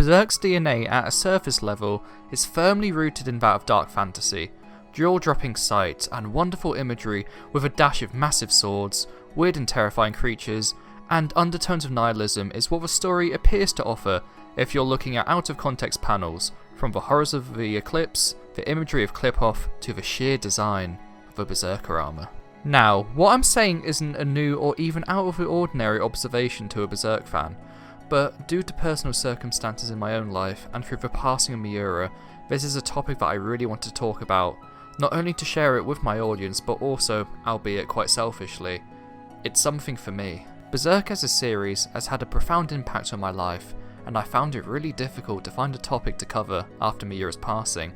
Berserk's DNA at a surface level is firmly rooted in that of dark fantasy, jaw-dropping sights and wonderful imagery with a dash of massive swords, weird and terrifying creatures, and undertones of nihilism is what the story appears to offer if you're looking at out-of-context panels, from the horrors of the eclipse, the imagery of Clip-Off, to the sheer design of the Berserker armour. Now, what I'm saying isn't a new or even out of the ordinary observation to a Berserk fan, but due to personal circumstances in my own life and through the passing of Miura, this is a topic that I really want to talk about, not only to share it with my audience but also, albeit quite selfishly, it's something for me. Berserk as a series has had a profound impact on my life, and I found it really difficult to find a topic to cover after Miura's passing.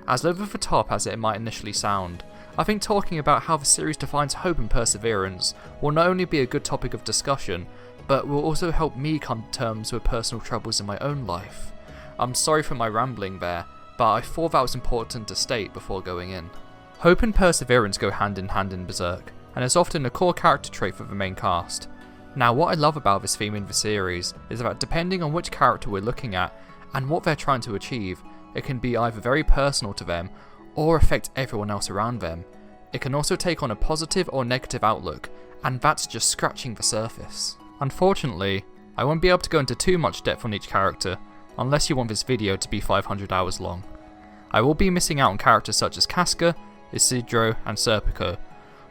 As over the top as it might initially sound, I think talking about how the series defines hope and perseverance will not only be a good topic of discussion, but will also help me come to terms with personal troubles in my own life. I'm sorry for my rambling there, but I thought that was important to state before going in. Hope and perseverance go hand in hand in Berserk, and is often a core character trait for the main cast. Now, what I love about this theme in the series is that depending on which character we're looking at and what they're trying to achieve, it can be either very personal to them or affect everyone else around them. It can also take on a positive or negative outlook, and that's just scratching the surface. Unfortunately, I won't be able to go into too much depth on each character, unless you want this video to be 500 hours long. I will be missing out on characters such as Casca, Isidro and Serpico.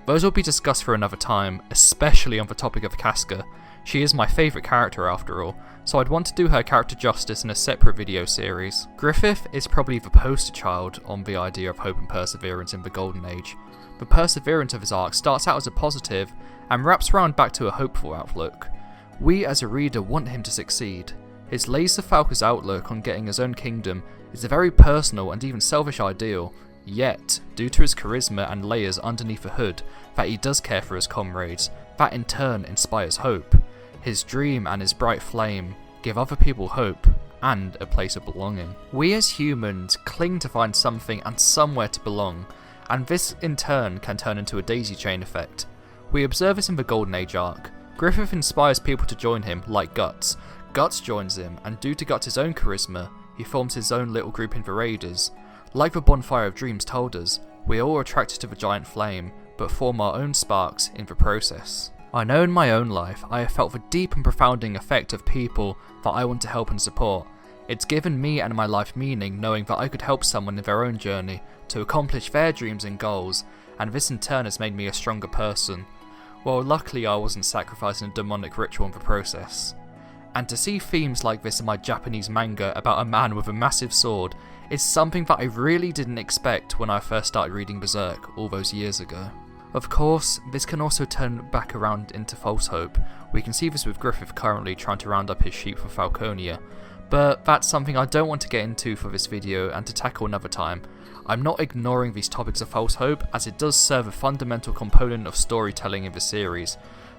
Those will be discussed for another time, especially on the topic of Casca. She is my favourite character after all, so I'd want to do her character justice in a separate video series. Griffith is probably the poster child on the idea of hope and perseverance in the Golden Age. The perseverance of his arc starts out as a positive and wraps around back to a hopeful outlook. We as a reader want him to succeed. His laser-focused outlook on getting his own kingdom is a very personal and even selfish ideal, yet, due to his charisma and layers underneath the hood, that he does care for his comrades, that in turn inspires hope. His dream and his bright flame give other people hope and a place of belonging. We as humans cling to find something and somewhere to belong, and this in turn can turn into a daisy chain effect. We observe this in the Golden Age arc. Griffith inspires people to join him, like Guts. Guts joins him, and due to Guts' own charisma, he forms his own little group in the Raiders. Like the Bonfire of Dreams told us, we are all attracted to the giant flame, but form our own sparks in the process. I know in my own life I have felt the deep and profounding effect of people that I want to help and support. It's given me and my life meaning knowing that I could help someone in their own journey to accomplish their dreams and goals, and this in turn has made me a stronger person. Well, luckily I wasn't sacrificing a demonic ritual in the process. And to see themes like this in my Japanese manga about a man with a massive sword is something that I really didn't expect when I first started reading Berserk all those years ago. Of course, this can also turn back around into false hope. We can see this with Griffith currently trying to round up his sheep for Falconia, but that's something I don't want to get into for this video and to tackle another time. I'm not ignoring these topics of false hope, as it does serve a fundamental component of storytelling in the series,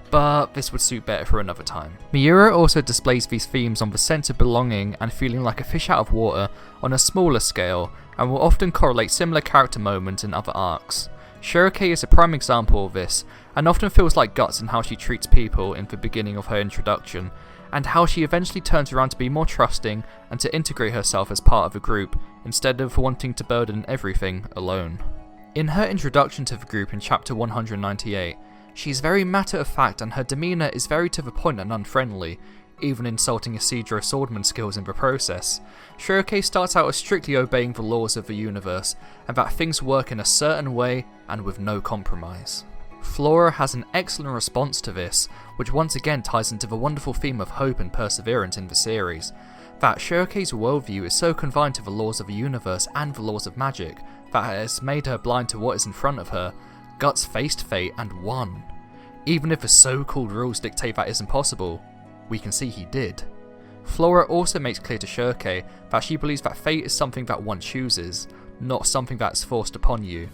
but this would suit better for another time. Miura also displays these themes on the sense of belonging and feeling like a fish out of water on a smaller scale, and will often correlate similar character moments in other arcs. Shirokei is a prime example of this, and often feels like Guts in how she treats people in the beginning of her introduction, and how she eventually turns around to be more trusting and to integrate herself as part of a group, instead of wanting to burden everything alone. In her introduction to the group in chapter 198, she's very matter-of-fact and her demeanour is very to the point and unfriendly, even insulting Isidro's swordman skills in the process. Shirokei starts out as strictly obeying the laws of the universe, and that things work in a certain way and with no compromise. Flora has an excellent response to this, which once again ties into the wonderful theme of hope and perseverance in the series. That Shirokei's worldview is so confined to the laws of the universe and the laws of magic, that it has made her blind to what is in front of her. Guts faced fate and won. Even if the so-called rules dictate that isn't possible, we can see he did. Flora also makes clear to Shirokei that she believes that fate is something that one chooses, not something that's forced upon you.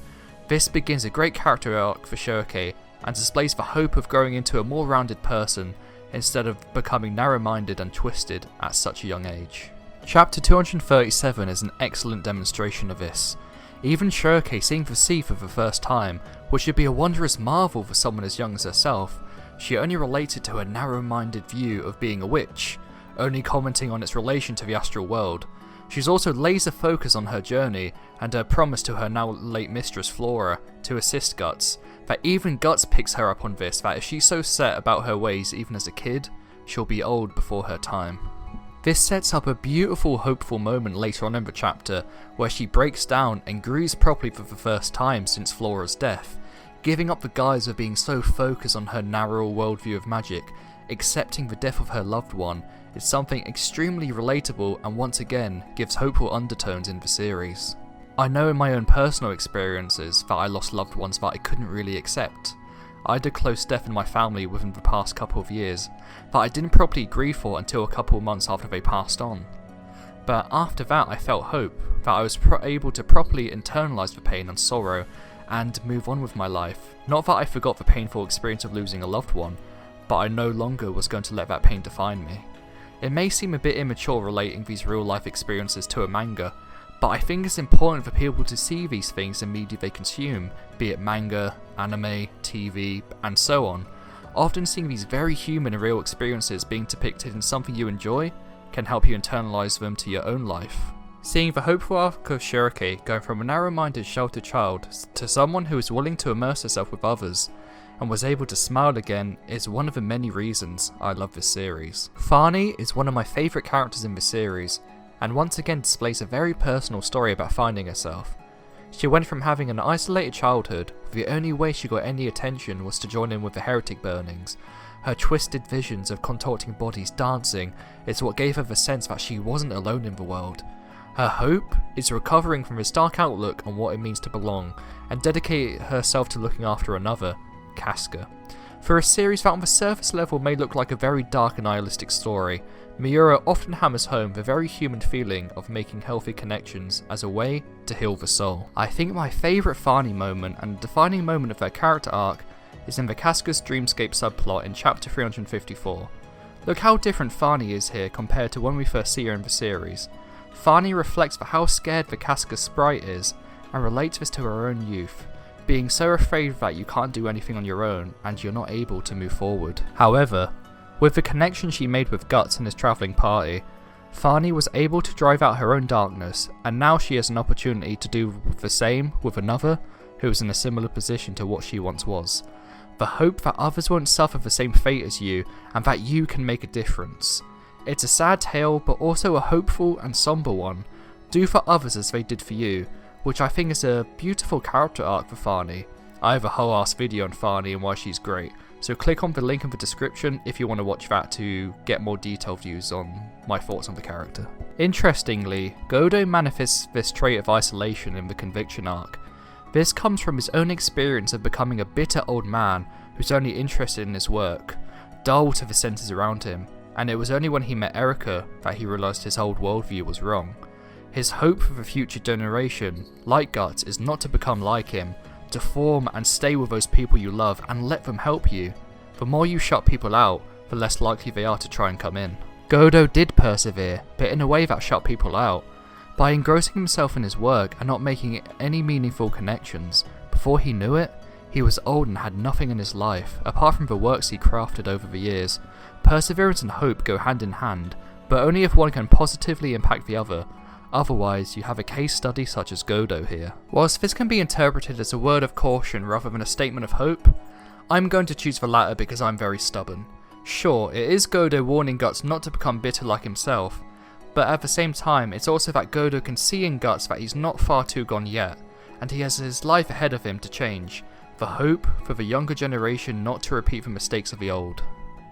This begins a great character arc for Shirokei and displays the hope of growing into a more rounded person instead of becoming narrow-minded and twisted at such a young age. Chapter 237 is an excellent demonstration of this. Even Shirokei seeing the sea for the first time, which should be a wondrous marvel for someone as young as herself, she only related to a narrow-minded view of being a witch. only commenting on its relation to the astral world. She's also laser focused on her journey and her promise to her now late mistress Flora to assist Guts, that even Guts picks her up on this, that if she's so set about her ways even as a kid, she'll be old before her time. This sets up a beautiful, hopeful moment later on in the chapter where she breaks down and grieves properly for the first time since Flora's death, giving up the guise of being so focused on her narrow worldview of magic. Accepting the death of her loved one is something extremely relatable and once again gives hopeful undertones in the series. I know in my own personal experiences that I lost loved ones that I couldn't really accept. I had a close death in my family within the past couple of years that I didn't properly grieve for until a couple of months after they passed on. But after that I felt hope, that I was able to properly internalise the pain and sorrow and move on with my life. Not that I forgot the painful experience of losing a loved one, but I no longer was going to let that pain define me. It may seem a bit immature relating these real life experiences to a manga, but I think it's important for people to see these things in media they consume, be it manga, anime, TV, and so on. Often seeing these very human and real experiences being depicted in something you enjoy can help you internalise them to your own life. Seeing the hopeful arc of Shiraki going from a narrow-minded sheltered child to someone who is willing to immerse herself with others and was able to smile again is one of the many reasons I love this series. Farnie is one of my favourite characters in the series, and once again displays a very personal story about finding herself. She went from having an isolated childhood, where the only way she got any attention was to join in with the heretic burnings. Her twisted visions of contorting bodies dancing is what gave her the sense that she wasn't alone in the world. Her hope is recovering from this dark outlook on what it means to belong, and dedicate herself to looking after another, Casca. For a series that on the surface level may look like a very dark and nihilistic story, Miura often hammers home the very human feeling of making healthy connections as a way to heal the soul. I think my favourite Farnie moment and defining moment of their character arc is in the Casca's Dreamscape subplot in chapter 354. Look how different Farnie is here compared to when we first see her in the series. Farnie reflects for how scared the Casca sprite is and relates this to her own youth, being so afraid that you can't do anything on your own and you're not able to move forward. However, with the connection she made with Guts and his travelling party, Farnie was able to drive out her own darkness, and now she has an opportunity to do the same with another who is in a similar position to what she once was. The hope that others won't suffer the same fate as you and that you can make a difference. It's a sad tale but also a hopeful and sombre one. Do for others as they did for you, which I think is a beautiful character arc for Farnie. I have a whole ass video on Farnie and why she's great, so click on the link in the description if you want to watch that to get more detailed views on my thoughts on the character. Interestingly, Godo manifests this trait of isolation in the Conviction arc. This comes from his own experience of becoming a bitter old man who's only interested in his work, dull to the senses around him, and it was only when he met Erika that he realised his old worldview was wrong. His hope for the future generation, like Guts, is not to become like him, to form and stay with those people you love and let them help you. The more you shut people out, the less likely they are to try and come in. Godo did persevere, but in a way that shut people out. By engrossing himself in his work and not making any meaningful connections, before he knew it, he was old and had nothing in his life, apart from the works he crafted over the years. Perseverance and hope go hand in hand, but only if one can positively impact the other. Otherwise, you have a case study such as Godo here. Whilst this can be interpreted as a word of caution rather than a statement of hope, I'm going to choose the latter because I'm very stubborn. Sure, it is Godo warning Guts not to become bitter like himself, but at the same time it's also that Godo can see in Guts that he's not far too gone yet, and he has his life ahead of him to change, the hope for the younger generation not to repeat the mistakes of the old.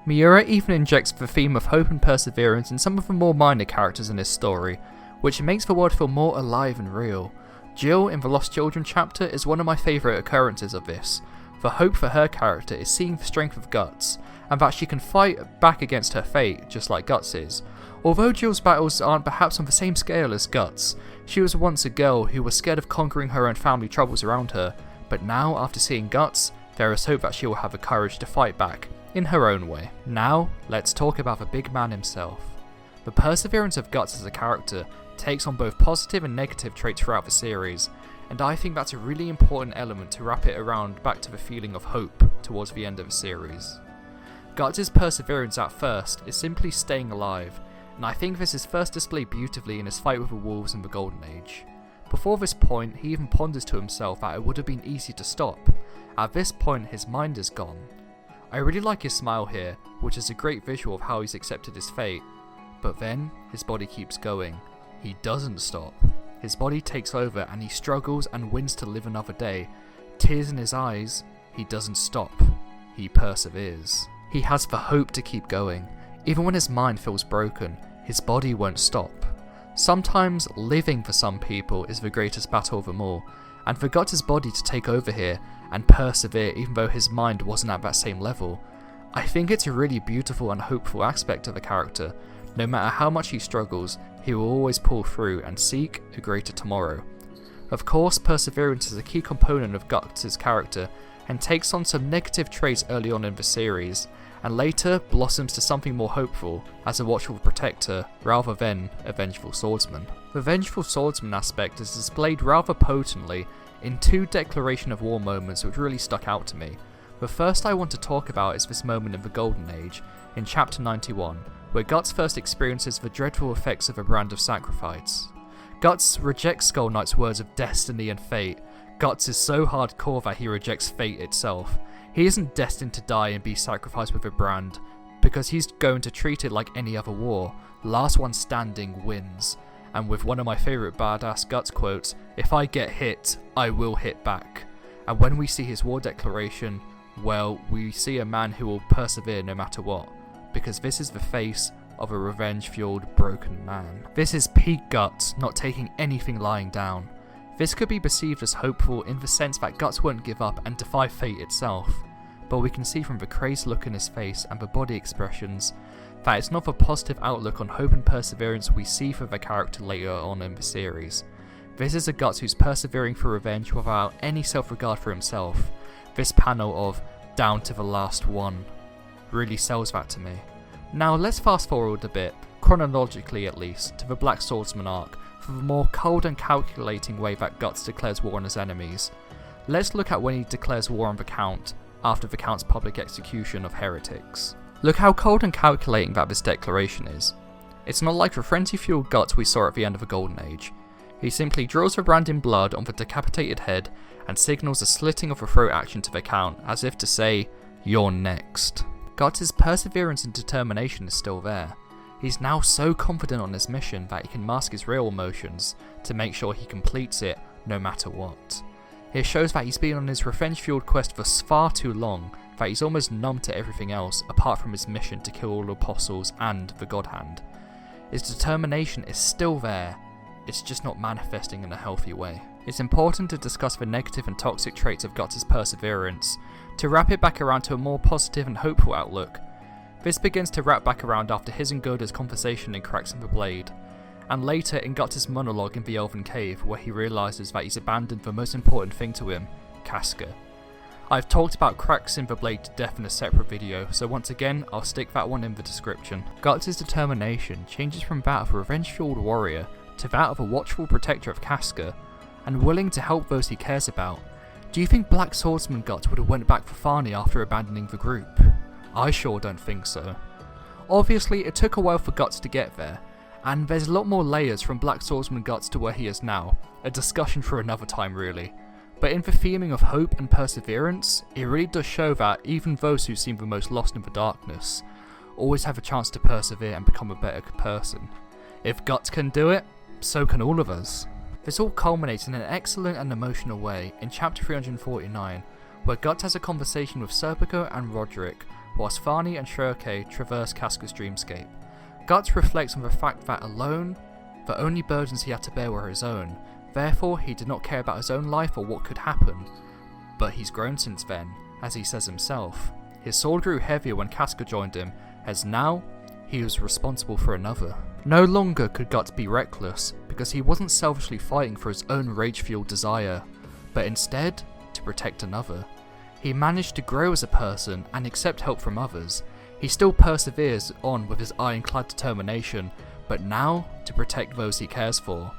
Miura even injects the theme of hope and perseverance in some of the more minor characters in his story, which makes the world feel more alive and real. Jill in the Lost Children chapter is one of my favourite occurrences of this. The hope for her character is seeing the strength of Guts, and that she can fight back against her fate, just like Guts is. Although Jill's battles aren't perhaps on the same scale as Guts, she was once a girl who was scared of conquering her own family troubles around her, but now, after seeing Guts, there is hope that she will have the courage to fight back, in her own way. Now, let's talk about the big man himself. The perseverance of Guts as a character takes on both positive and negative traits throughout the series, and I think that's a really important element to wrap it around back to the feeling of hope towards the end of the series. Guts' perseverance at first is simply staying alive, and I think this is first displayed beautifully in his fight with the wolves in the Golden Age. Before this point, he even ponders to himself that it would have been easy to stop. At this point, his mind is gone. I really like his smile here, which is a great visual of how he's accepted his fate. But then, his body keeps going. He doesn't stop. His body takes over and he struggles and wins to live another day. Tears in his eyes, he doesn't stop. He perseveres. He has the hope to keep going. Even when his mind feels broken, his body won't stop. Sometimes living for some people is the greatest battle of them all, and for Guts' body to take over here and persevere even though his mind wasn't at that same level, I think it's a really beautiful and hopeful aspect of the character. No matter how much he struggles, he will always pull through and seek a greater tomorrow. Of course, perseverance is a key component of Guts' character and takes on some negative traits early on in the series, and later blossoms to something more hopeful as a watchful protector rather than a vengeful swordsman. The vengeful swordsman aspect is displayed rather potently in two declaration of war moments which really stuck out to me. The first I want to talk about is this moment in the Golden Age, in chapter 91, where Guts first experiences the dreadful effects of a brand of sacrifice. Guts rejects Skull Knight's words of destiny and fate. Guts is so hardcore that he rejects fate itself. He isn't destined to die and be sacrificed with a brand, because he's going to treat it like any other war. Last one standing wins. And with one of my favourite badass Guts quotes, "If I get hit, I will hit back." And when we see his war declaration, well, we see a man who will persevere no matter what, because this is the face of a revenge-fueled broken man. This is peak Guts, not taking anything lying down. This could be perceived as hopeful in the sense that Guts won't give up and defy fate itself, but we can see from the crazed look in his face and the body expressions that it's not the positive outlook on hope and perseverance we see for the character later on in the series. This is a Guts who's persevering for revenge without any self-regard for himself. This panel of "down to the last one" really sells that to me. Now let's fast forward a bit, chronologically at least, to the Black Swordsman arc, for the more cold and calculating way that Guts declares war on his enemies. Let's look at when he declares war on the Count, after the Count's public execution of heretics. Look how cold and calculating that this declaration is. It's not like the frenzy-fueled Guts we saw at the end of the Golden Age. He simply draws the brand in blood on the decapitated head and signals a slitting of the throat action to the Count, as if to say, "You're next." Guts' perseverance and determination is still there. He's now so confident on his mission that he can mask his real emotions to make sure he completes it no matter what. It shows that he's been on his revenge-fueled quest for far too long, that he's almost numb to everything else apart from his mission to kill all the apostles and the God Hand. His determination is still there, it's just not manifesting in a healthy way. It's important to discuss the negative and toxic traits of Guts' perseverance, to wrap it back around to a more positive and hopeful outlook. This begins to wrap back around after his and Goda's conversation in Cracks in the Blade, and later in Guts' monologue in the Elven Cave where he realises that he's abandoned the most important thing to him, Casca. I've talked about Cracks in the Blade to death in a separate video, so once again I'll stick that one in the description. Guts' determination changes from that of a revenge-fueled warrior to that of a watchful protector of Casca, and willing to help those he cares about. Do you think Black Swordsman Guts would have went back for Farney after abandoning the group? I sure don't think so. Obviously it took a while for Guts to get there, and there's a lot more layers from Black Swordsman Guts to where he is now, a discussion for another time really. But in the theming of hope and perseverance, it really does show that even those who seem the most lost in the darkness always have a chance to persevere and become a better person. If Guts can do it, so can all of us. This all culminates in an excellent and emotional way in chapter 349, where Guts has a conversation with Serpico and Roderick, whilst Farney and Shirke traverse Casca's dreamscape. Guts reflects on the fact that alone, the only burdens he had to bear were his own, therefore he did not care about his own life or what could happen. But he's grown since then, as he says himself. His sword grew heavier when Casca joined him, as now, he was responsible for another. No longer could Guts be reckless, because he wasn't selfishly fighting for his own rage-fueled desire, but instead, to protect another. He managed to grow as a person and accept help from others. He still perseveres on with his ironclad determination, but now to protect those he cares for.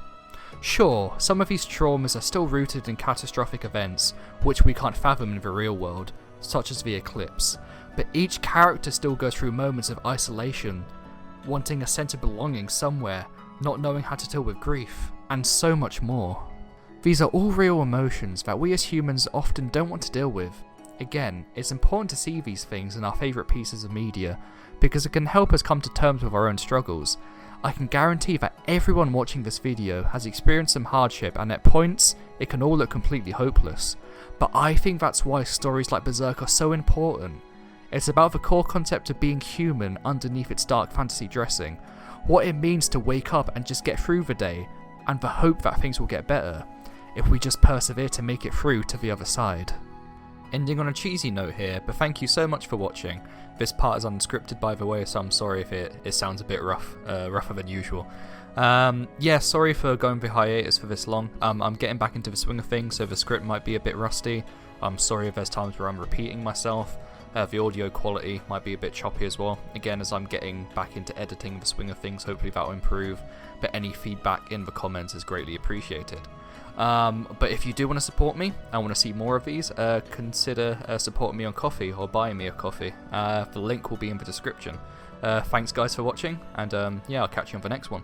Sure, some of these traumas are still rooted in catastrophic events, which we can't fathom in the real world, such as the eclipse, but each character still goes through moments of isolation, wanting a sense of belonging somewhere, not knowing how to deal with grief, and so much more. These are all real emotions that we as humans often don't want to deal with. Again, it's important to see these things in our favourite pieces of media, because it can help us come to terms with our own struggles. I can guarantee that everyone watching this video has experienced some hardship, and at points, it can all look completely hopeless. But I think that's why stories like Berserk are so important. It's about the core concept of being human underneath its dark fantasy dressing, what it means to wake up and just get through the day, and the hope that things will get better, if we just persevere to make it through to the other side. Ending on a cheesy note here, but thank you so much for watching. This part is unscripted by the way, so I'm sorry if it sounds a bit rougher than usual. Yeah, sorry for going the hiatus for this long. I'm getting back into the swing of things, so the script might be a bit rusty. I'm sorry if there's times where I'm repeating myself. The audio quality might be a bit choppy as well. Again, as I'm getting back into editing the swing of things, hopefully that will improve. But any feedback in the comments is greatly appreciated. But if you do want to support me and want to see more of these, consider supporting me on Coffee or buying me a coffee. The link will be in the description. Thanks guys for watching, and yeah, I'll catch you on the next one.